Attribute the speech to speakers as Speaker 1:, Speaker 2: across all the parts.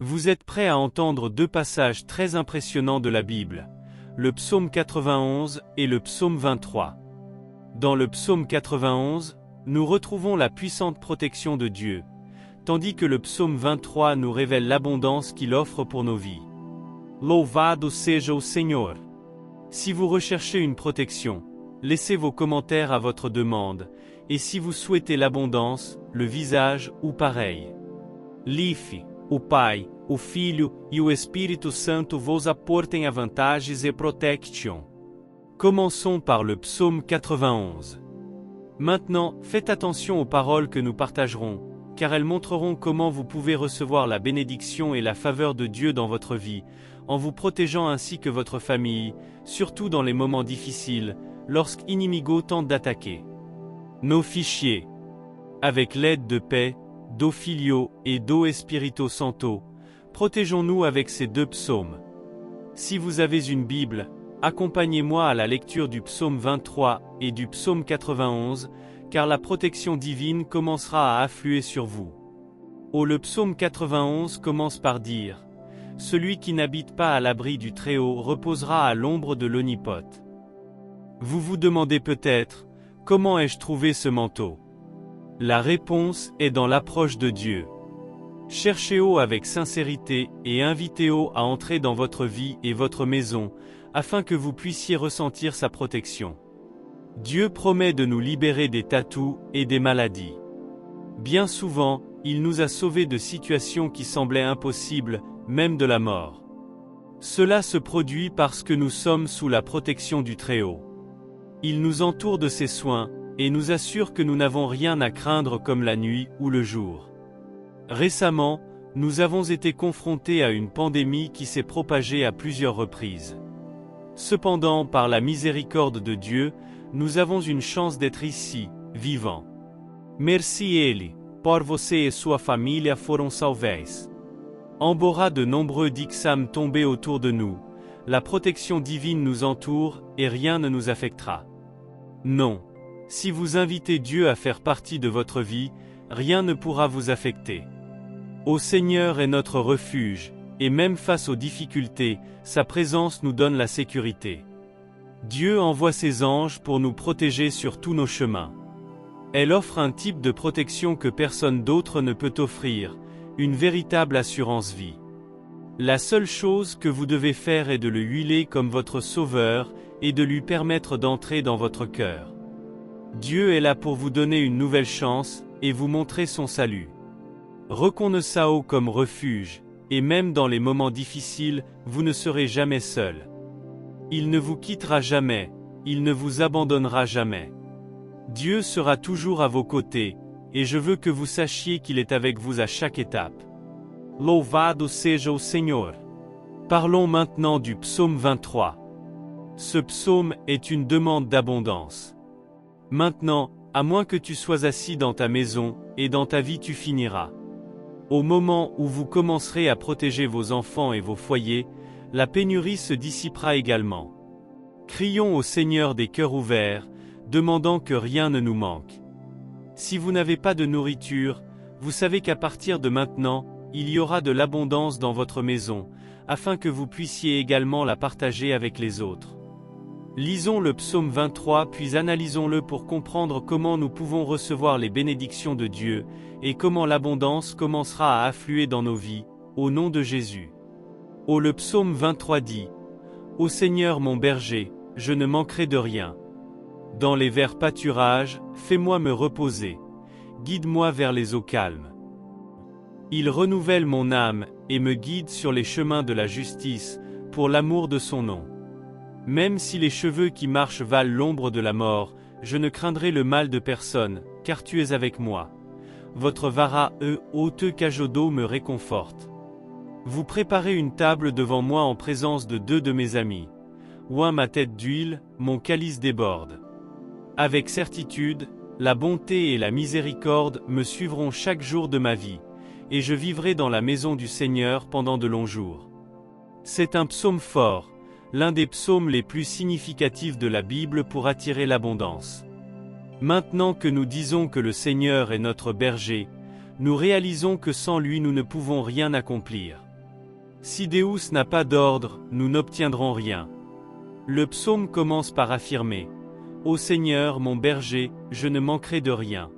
Speaker 1: Vous êtes prêts à entendre deux passages très impressionnants de la Bible, le psaume 91 et le psaume 23. Dans le psaume 91, nous retrouvons la puissante protection de Dieu, tandis que le psaume 23 nous révèle l'abondance qu'il offre pour nos vies. Louvado seja o Senhor. Si vous recherchez une protection, laissez vos commentaires à votre demande, et si vous souhaitez l'abondance, le visage ou pareil. Life, o Pai, o Filho e o Espírito Santo vos apportem avantages et protection. Commençons par le psaume 91. Maintenant, faites attention aux paroles que nous partagerons, car elles montreront comment vous pouvez recevoir la bénédiction et la faveur de Dieu dans votre vie, en vous protégeant ainsi que votre famille, surtout dans les moments difficiles, lorsqu'Inimigo tente d'attaquer nos fichiers. Avec l'aide de paix, do Filio et do Espírito Santo, protégeons-nous avec ces deux psaumes. Si vous avez une Bible, accompagnez-moi à la lecture du psaume 23 et du psaume 91, car la protection divine commencera à affluer sur vous. Le psaume 91 commence par dire « Celui qui n'habite pas à l'abri du Très-Haut reposera à l'ombre de l'Omnipote ». Vous vous demandez peut-être « Comment ai-je trouvé ce manteau ?» La réponse est dans l'approche de Dieu. Cherchez-le avec sincérité et invitez-le à entrer dans votre vie et votre maison, afin que vous puissiez ressentir sa protection. Dieu promet de nous libérer des tatous et des maladies. Bien souvent, il nous a sauvés de situations qui semblaient impossibles, même de la mort. Cela se produit parce que nous sommes sous la protection du Très-Haut. Il nous entoure de ses soins, et nous assure que nous n'avons rien à craindre comme la nuit ou le jour. Récemment, nous avons été confrontés à une pandémie qui s'est propagée à plusieurs reprises. Cependant, par la miséricorde de Dieu, nous avons une chance d'être ici, vivants. Merci Ele, por você e sua família foram salvéis. Embora de nombreux dixam tombés autour de nous, la protection divine nous entoure et rien ne nous affectera. Non. Si vous invitez Dieu à faire partie de votre vie, rien ne pourra vous affecter. Ô Seigneur est notre refuge, et même face aux difficultés, sa présence nous donne la sécurité. Dieu envoie ses anges pour nous protéger sur tous nos chemins. Elle offre un type de protection que personne d'autre ne peut offrir, une véritable assurance vie. La seule chose que vous devez faire est de le huiler comme votre sauveur, et de lui permettre d'entrer dans votre cœur. Dieu est là pour vous donner une nouvelle chance, et vous montrer son salut. Reconnaissez-le comme refuge, et même dans les moments difficiles, vous ne serez jamais seul. Il ne vous quittera jamais, il ne vous abandonnera jamais. Dieu sera toujours à vos côtés, et je veux que vous sachiez qu'il est avec vous à chaque étape. Louvado seja o Senhor. Parlons maintenant du psaume 23. Ce psaume est une demande d'abondance. Maintenant, à moins que tu sois assis dans ta maison, et dans ta vie tu finiras. Au moment où vous commencerez à protéger vos enfants et vos foyers, la pénurie se dissipera également. Crions au Seigneur des cœurs ouverts, demandant que rien ne nous manque. Si vous n'avez pas de nourriture, vous savez qu'à partir de maintenant, il y aura de l'abondance dans votre maison, afin que vous puissiez également la partager avec les autres. Lisons le psaume 23 puis analysons-le pour comprendre comment nous pouvons recevoir les bénédictions de Dieu, et comment l'abondance commencera à affluer dans nos vies, au nom de Jésus. Le psaume 23 dit « Ô Seigneur mon berger, je ne manquerai de rien. Dans les verts pâturages, fais-moi me reposer. Guide-moi vers les eaux calmes. Il renouvelle mon âme, et me guide sur les chemins de la justice, pour l'amour de son nom. Même si les cheveux qui marchent valent l'ombre de la mort, je ne craindrai le mal de personne, car tu es avec moi. Votre vara, haute cajodo me réconforte. Vous préparez une table devant moi en présence de deux de mes amis. Oint ma tête d'huile, mon calice déborde. Avec certitude, la bonté et la miséricorde me suivront chaque jour de ma vie, et je vivrai dans la maison du Seigneur pendant de longs jours. C'est un psaume fort, l'un des psaumes les plus significatifs de la Bible pour attirer l'abondance. Maintenant que nous disons que le Seigneur est notre berger, nous réalisons que sans lui nous ne pouvons rien accomplir. Si Deus n'a pas d'ordre, nous n'obtiendrons rien. Le psaume commence par affirmer « Ô Seigneur, mon berger, je ne manquerai de rien ».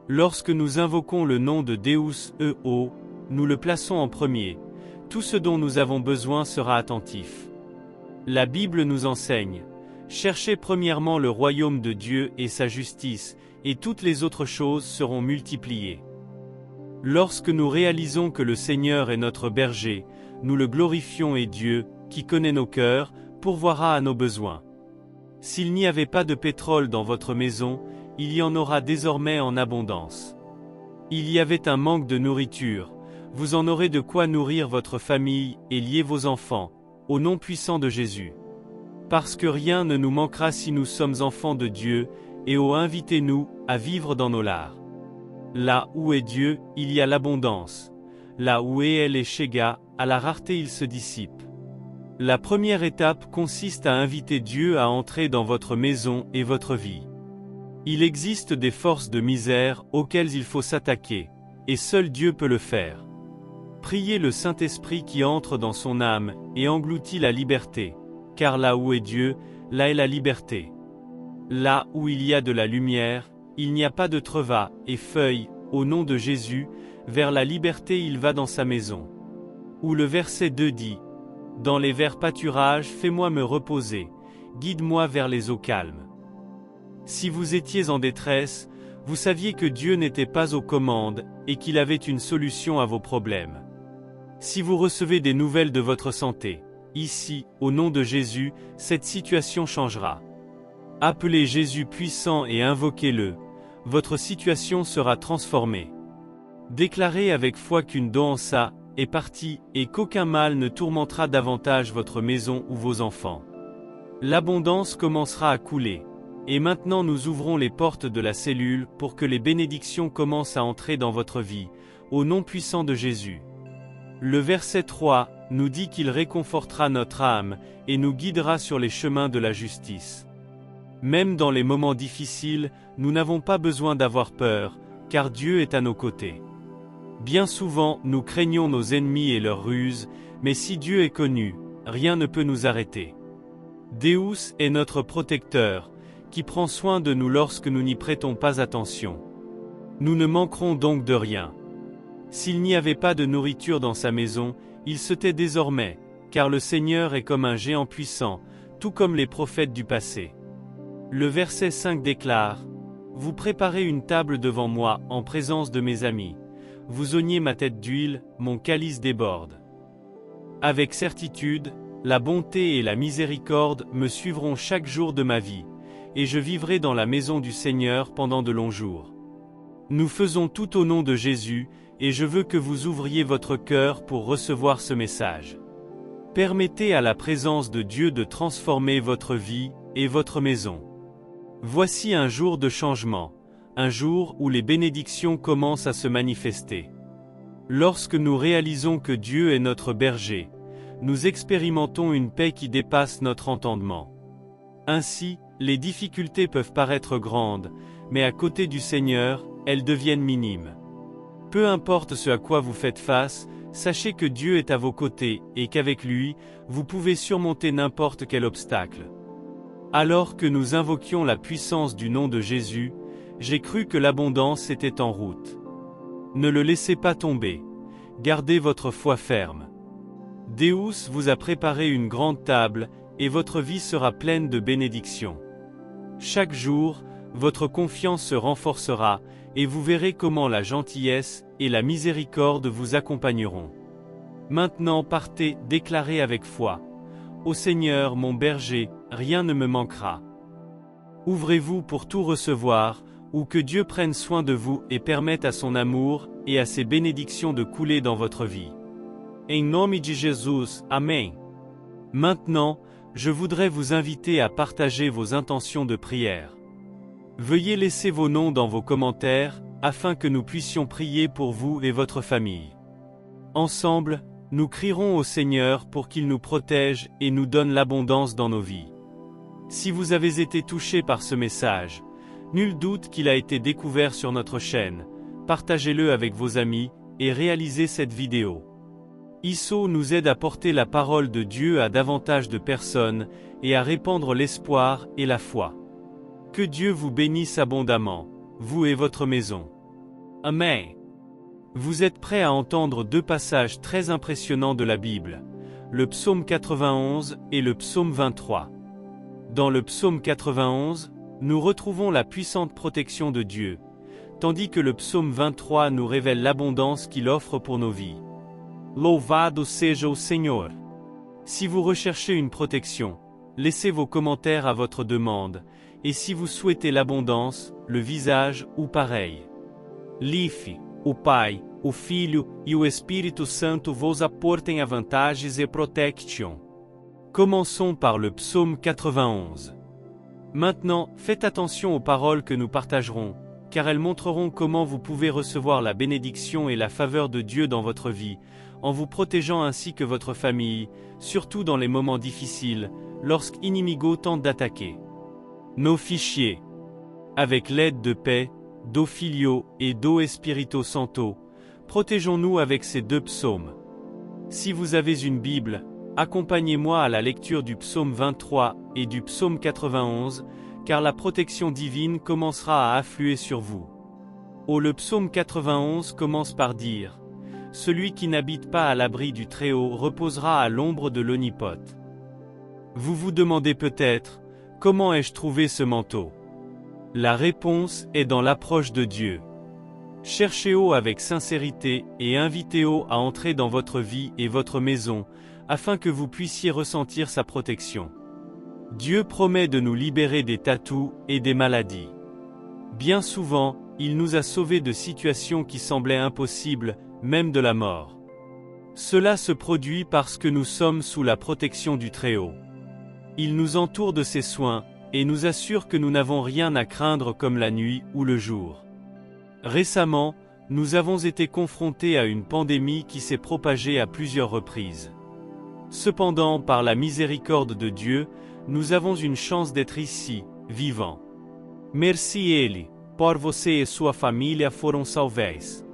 Speaker 1: Lorsque nous invoquons le nom de Deus EO, nous le plaçons en premier. Tout ce dont nous avons besoin sera attentif. La Bible nous enseigne « Cherchez premièrement le royaume de Dieu et sa justice, et toutes les autres choses seront multipliées. » Lorsque nous réalisons que le Seigneur est notre berger, nous le glorifions et Dieu, qui connaît nos cœurs, pourvoira à nos besoins. S'il n'y avait pas de pétrole dans votre maison, il y en aura désormais en abondance. Il y avait un manque de nourriture, vous en aurez de quoi nourrir votre famille et lier vos enfants, au nom puissant de Jésus. Parce que rien ne nous manquera si nous sommes enfants de Dieu, et invitez-nous à vivre dans nos lars. Là où est Dieu, il y a l'abondance. Là où est El Shega, à la rareté il se dissipe. La première étape consiste à inviter Dieu à entrer dans votre maison et votre vie. Il existe des forces de misère auxquelles il faut s'attaquer, et seul Dieu peut le faire. Priez le Saint-Esprit qui entre dans son âme et engloutit la liberté, car là où est Dieu, là est la liberté. Là où il y a de la lumière, il n'y a pas de treva et feuilles, au nom de Jésus, vers la liberté il va dans sa maison. Où le verset 2 dit « Dans les verts pâturages fais-moi me reposer, guide-moi vers les eaux calmes. » Si vous étiez en détresse, vous saviez que Dieu n'était pas aux commandes et qu'il avait une solution à vos problèmes. Si vous recevez des nouvelles de votre santé, ici, au nom de Jésus, cette situation changera. Appelez Jésus puissant et invoquez-le, votre situation sera transformée. Déclarez avec foi qu'une doença est partie et qu'aucun mal ne tourmentera davantage votre maison ou vos enfants. L'abondance commencera à couler. Et maintenant nous ouvrons les portes de la cellule pour que les bénédictions commencent à entrer dans votre vie, au nom puissant de Jésus. Le verset 3 nous dit qu'il réconfortera notre âme et nous guidera sur les chemins de la justice. Même dans les moments difficiles, nous n'avons pas besoin d'avoir peur, car Dieu est à nos côtés. Bien souvent, nous craignons nos ennemis et leurs ruses, mais si Dieu est connu, rien ne peut nous arrêter. Deus est notre protecteur, qui prend soin de nous lorsque nous n'y prêtons pas attention. Nous ne manquerons donc de rien. S'il n'y avait pas de nourriture dans sa maison, il se tait désormais, car le Seigneur est comme un géant puissant, tout comme les prophètes du passé. Le verset 5 déclare « Vous préparez une table devant moi en présence de mes amis. Vous oignez ma tête d'huile, mon calice déborde. » Avec certitude, la bonté et la miséricorde me suivront chaque jour de ma vie, et je vivrai dans la maison du Seigneur pendant de longs jours. Nous faisons tout au nom de Jésus, et je veux que vous ouvriez votre cœur pour recevoir ce message. Permettez à la présence de Dieu de transformer votre vie et votre maison. Voici un jour de changement, un jour où les bénédictions commencent à se manifester. Lorsque nous réalisons que Dieu est notre berger, nous expérimentons une paix qui dépasse notre entendement. Ainsi, les difficultés peuvent paraître grandes, mais à côté du Seigneur, elles deviennent minimes. Peu importe ce à quoi vous faites face, sachez que Dieu est à vos côtés et qu'avec lui, vous pouvez surmonter n'importe quel obstacle. Alors que nous invoquions la puissance du nom de Jésus, j'ai cru que l'abondance était en route. Ne le laissez pas tomber. Gardez votre foi ferme. Deus vous a préparé une grande table, et votre vie sera pleine de bénédictions. Chaque jour, votre confiance se renforcera, et vous verrez comment la gentillesse et la miséricorde vous accompagneront. Maintenant partez, déclarez avec foi. Ô Seigneur mon berger, rien ne me manquera. Ouvrez-vous pour tout recevoir, ou que Dieu prenne soin de vous et permette à son amour et à ses bénédictions de couler dans votre vie. Em nome de Jesus, Amen. Maintenant, je voudrais vous inviter à partager vos intentions de prière. Veuillez laisser vos noms dans vos commentaires, afin que nous puissions prier pour vous et votre famille. Ensemble, nous crierons au Seigneur pour qu'il nous protège et nous donne l'abondance dans nos vies. Si vous avez été touché par ce message, nul doute qu'il a été découvert sur notre chaîne. partagez-le avec vos amis, et réalisez cette vidéo. ISO nous aide à porter la parole de Dieu à davantage de personnes, et à répandre l'espoir et la foi. Que Dieu vous bénisse abondamment, vous et votre maison. Amen. Vous êtes prêts à entendre deux passages très impressionnants de la Bible, le psaume 91 et le psaume 23. Dans le psaume 91, nous retrouvons la puissante protection de Dieu, tandis que le psaume 23 nous révèle l'abondance qu'il offre pour nos vies. Louvado seja o Senhor. Si vous recherchez une protection, laissez vos commentaires à votre demande, et si vous souhaitez l'abondance, le visage ou pareil. Life, o Pai, o Filho e o Espírito Santo vos apportem avantages et protection. Commençons par le psaume 91. Maintenant, faites attention aux paroles que nous partagerons, car elles montreront comment vous pouvez recevoir la bénédiction et la faveur de Dieu dans votre vie, en vous protégeant ainsi que votre famille, surtout dans les moments difficiles, lorsqu'Inimigo tente d'attaquer. Nos fichiers. Avec l'aide de paix, do Filio et do Espírito Santo, protégeons-nous avec ces deux psaumes. Si vous avez une Bible, accompagnez-moi à la lecture du psaume 23 et du psaume 91, car la protection divine commencera à affluer sur vous. Le psaume 91 commence par dire « Celui qui n'habite pas à l'abri du Très-Haut reposera à l'ombre de l'Omnipote ». Vous vous demandez peut-être « Comment ai-je trouvé ce manteau ?» La réponse est dans l'approche de Dieu. Cherchez-le avec sincérité et invitez-le à entrer dans votre vie et votre maison, afin que vous puissiez ressentir sa protection. Dieu promet de nous libérer des tatous et des maladies. Bien souvent, il nous a sauvés de situations qui semblaient impossibles, même de la mort. Cela se produit parce que nous sommes sous la protection du Très-Haut. Il nous entoure de ses soins, et nous assure que nous n'avons rien à craindre comme la nuit ou le jour. Récemment, nous avons été confrontés à une pandémie qui s'est propagée à plusieurs reprises. Cependant, par la miséricorde de Dieu, nous avons une chance d'être ici, vivants. Merci Ele, por você e sua família foram salvéis.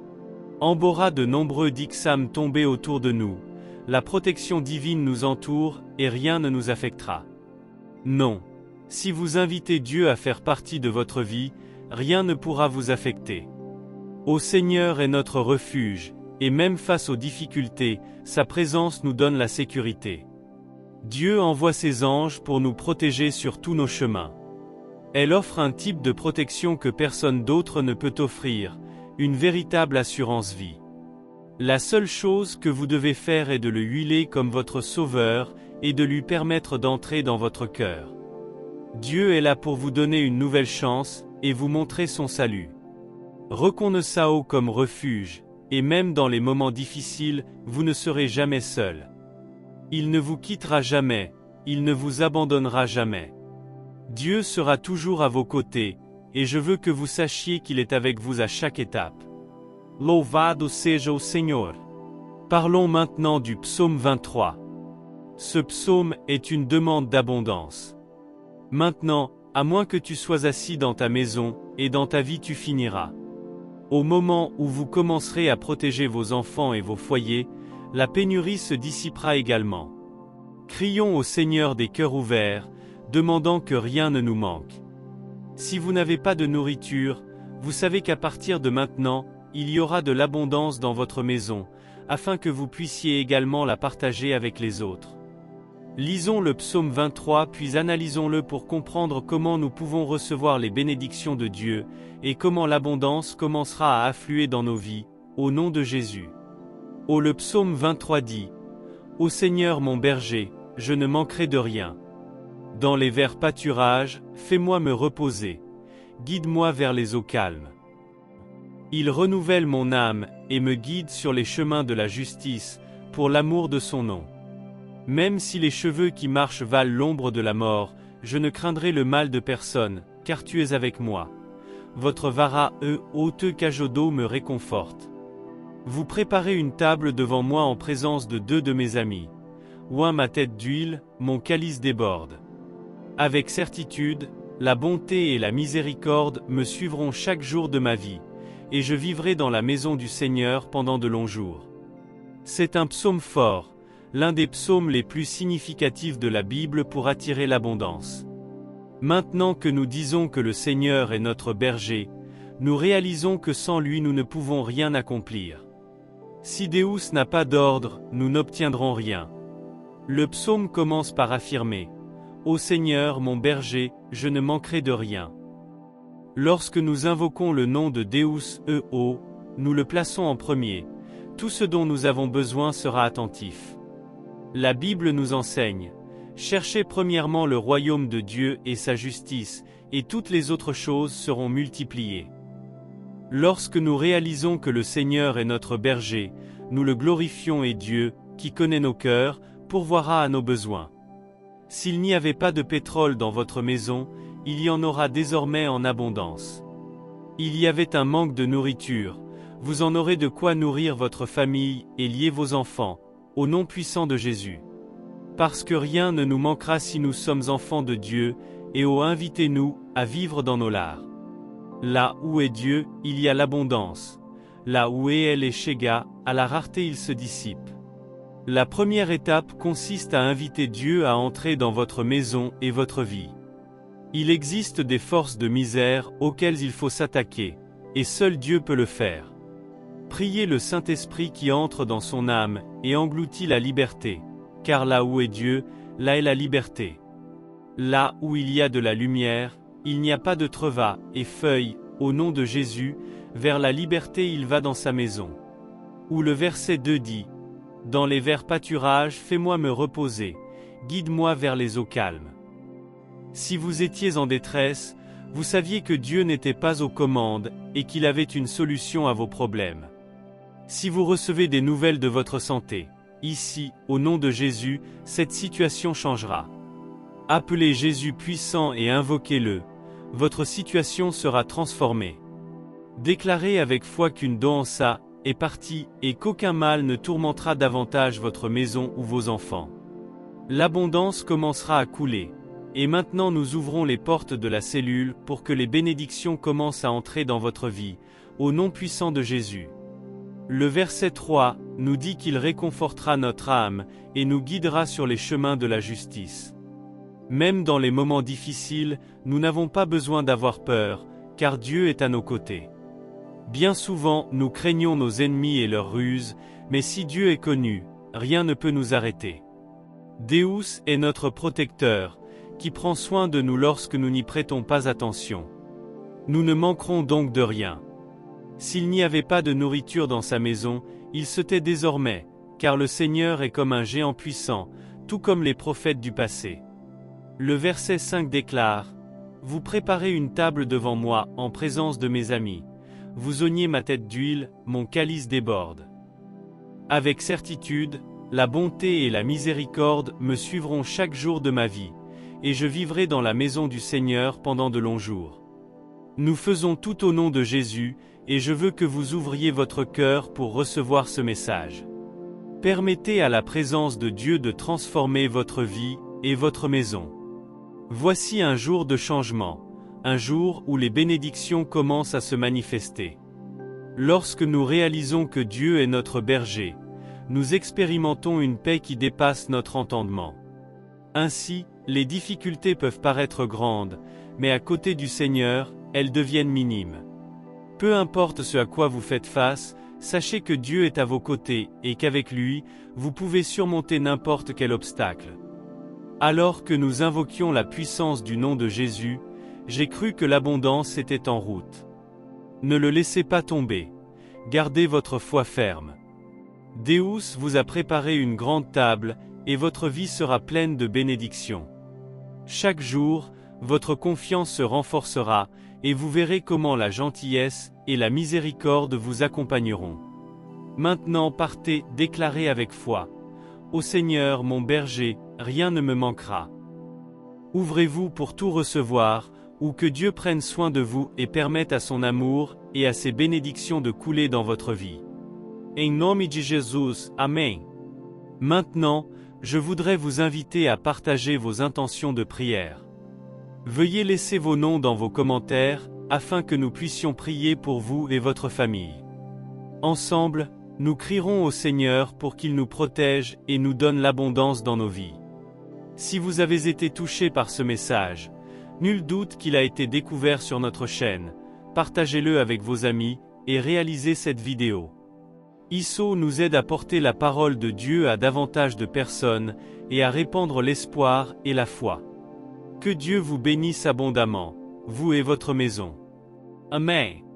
Speaker 1: Embora de nombreux dixam tombés autour de nous, la protection divine nous entoure et rien ne nous affectera. Non. Si vous invitez Dieu à faire partie de votre vie, rien ne pourra vous affecter. Ô Seigneur est notre refuge, et même face aux difficultés, sa présence nous donne la sécurité. Dieu envoie ses anges pour nous protéger sur tous nos chemins. Elle offre un type de protection que personne d'autre ne peut offrir, une véritable assurance vie. La seule chose que vous devez faire est de le huiler comme votre sauveur et de lui permettre d'entrer dans votre cœur. Dieu est là pour vous donner une nouvelle chance et vous montrer son salut. Reconnaissez-le comme refuge, et même dans les moments difficiles, vous ne serez jamais seul. Il ne vous quittera jamais, il ne vous abandonnera jamais. Dieu sera toujours à vos côtés, et je veux que vous sachiez qu'il est avec vous à chaque étape. Louvado seja o Senhor. Parlons maintenant du psaume 23. Ce psaume est une demande d'abondance. Maintenant, à moins que tu sois assis dans ta maison, et dans ta vie tu finiras. Au moment où vous commencerez à protéger vos enfants et vos foyers, la pénurie se dissipera également. Crions au Seigneur des cœurs ouverts, demandant que rien ne nous manque. Si vous n'avez pas de nourriture, vous savez qu'à partir de maintenant, il y aura de l'abondance dans votre maison, afin que vous puissiez également la partager avec les autres. Lisons le psaume 23 puis analysons-le pour comprendre comment nous pouvons recevoir les bénédictions de Dieu, et comment l'abondance commencera à affluer dans nos vies, au nom de Jésus. Le psaume 23 dit « Ô Seigneur mon berger, je ne manquerai de rien. Dans les verts pâturages, fais-moi me reposer. Guide-moi vers les eaux calmes. Il renouvelle mon âme, et me guide sur les chemins de la justice, pour l'amour de son nom. Même si les cheveux qui marchent valent l'ombre de la mort, je ne craindrai le mal de personne, car tu es avec moi. Votre vara haute cajodo me réconforte. Vous préparez une table devant moi en présence de deux de mes amis. Oint ma tête d'huile, mon calice déborde. Avec certitude, la bonté et la miséricorde me suivront chaque jour de ma vie, et je vivrai dans la maison du Seigneur pendant de longs jours. C'est un psaume fort, l'un des psaumes les plus significatifs de la Bible pour attirer l'abondance. Maintenant que nous disons que le Seigneur est notre berger, nous réalisons que sans lui nous ne pouvons rien accomplir. Si Deus n'a pas d'ordre, nous n'obtiendrons rien. Le psaume commence par affirmer « Ô Seigneur mon berger, je ne manquerai de rien ». Lorsque nous invoquons le nom de Deus EO, nous le plaçons en premier. Tout ce dont nous avons besoin sera attentif. La Bible nous enseigne « Cherchez premièrement le royaume de Dieu et sa justice, et toutes les autres choses seront multipliées. » Lorsque nous réalisons que le Seigneur est notre berger, nous le glorifions et Dieu, qui connaît nos cœurs, pourvoira à nos besoins. S'il n'y avait pas de pétrole dans votre maison, il y en aura désormais en abondance. Il y avait un manque de nourriture, vous en aurez de quoi nourrir votre famille et lier vos enfants, au nom puissant de Jésus. Parce que rien ne nous manquera si nous sommes enfants de Dieu, et invitez-nous à vivre dans nos lars. Là où est Dieu, il y a l'abondance. Là où est El Shega, à la rareté il se dissipe. La première étape consiste à inviter Dieu à entrer dans votre maison et votre vie. Il existe des forces de misère auxquelles il faut s'attaquer, et seul Dieu peut le faire. Priez le Saint-Esprit qui entre dans son âme et engloutit la liberté, car là où est Dieu, là est la liberté. Là où il y a de la lumière, il n'y a pas de treva et feuilles, au nom de Jésus, vers la liberté il va dans sa maison. Où le verset 2 dit « Dans les verts pâturages fais-moi me reposer, guide-moi vers les eaux calmes. » Si vous étiez en détresse, vous saviez que Dieu n'était pas aux commandes et qu'il avait une solution à vos problèmes. Si vous recevez des nouvelles de votre santé, ici, au nom de Jésus, cette situation changera. Appelez Jésus puissant et invoquez-le, votre situation sera transformée. Déclarez avec foi qu'une doença est partie et qu'aucun mal ne tourmentera davantage votre maison ou vos enfants. L'abondance commencera à couler. Et maintenant nous ouvrons les portes de la cellule pour que les bénédictions commencent à entrer dans votre vie, au nom puissant de Jésus. Le verset 3 nous dit qu'il réconfortera notre âme et nous guidera sur les chemins de la justice. Même dans les moments difficiles, nous n'avons pas besoin d'avoir peur, car Dieu est à nos côtés. Bien souvent, nous craignons nos ennemis et leurs ruses, mais si Dieu est connu, rien ne peut nous arrêter. Deus est notre protecteur, qui prend soin de nous lorsque nous n'y prêtons pas attention. Nous ne manquerons donc de rien. S'il n'y avait pas de nourriture dans sa maison, il se tait désormais, car le Seigneur est comme un géant puissant, tout comme les prophètes du passé. Le verset 5 déclare « Vous préparez une table devant moi en présence de mes amis. Vous oignez ma tête d'huile, mon calice déborde. » Avec certitude, la bonté et la miséricorde me suivront chaque jour de ma vie, et je vivrai dans la maison du Seigneur pendant de longs jours. Nous faisons tout au nom de Jésus, et je veux que vous ouvriez votre cœur pour recevoir ce message. Permettez à la présence de Dieu de transformer votre vie et votre maison. Voici un jour de changement, un jour où les bénédictions commencent à se manifester. Lorsque nous réalisons que Dieu est notre berger, nous expérimentons une paix qui dépasse notre entendement. Ainsi, les difficultés peuvent paraître grandes, mais à côté du Seigneur, elles deviennent minimes. Peu importe ce à quoi vous faites face, sachez que Dieu est à vos côtés et qu'avec lui, vous pouvez surmonter n'importe quel obstacle. Alors que nous invoquions la puissance du nom de Jésus, j'ai cru que l'abondance était en route. Ne le laissez pas tomber. Gardez votre foi ferme. Deus vous a préparé une grande table, et votre vie sera pleine de bénédictions. Chaque jour, votre confiance se renforcera, et vous verrez comment la gentillesse et la miséricorde vous accompagneront. Maintenant partez, déclarez avec foi. Ô Seigneur mon berger, rien ne me manquera. Ouvrez-vous pour tout recevoir, ou que Dieu prenne soin de vous et permette à son amour et à ses bénédictions de couler dans votre vie. En nome de Jesus, Amen. Maintenant, je voudrais vous inviter à partager vos intentions de prière. Veuillez laisser vos noms dans vos commentaires, afin que nous puissions prier pour vous et votre famille. Ensemble, nous crierons au Seigneur pour qu'il nous protège et nous donne l'abondance dans nos vies. Si vous avez été touché par ce message, nul doute qu'il a été découvert sur notre chaîne, partagez-le avec vos amis et réalisez cette vidéo. ISO nous aide à porter la parole de Dieu à davantage de personnes et à répandre l'espoir et la foi. Que Dieu vous bénisse abondamment, vous et votre maison. Amen.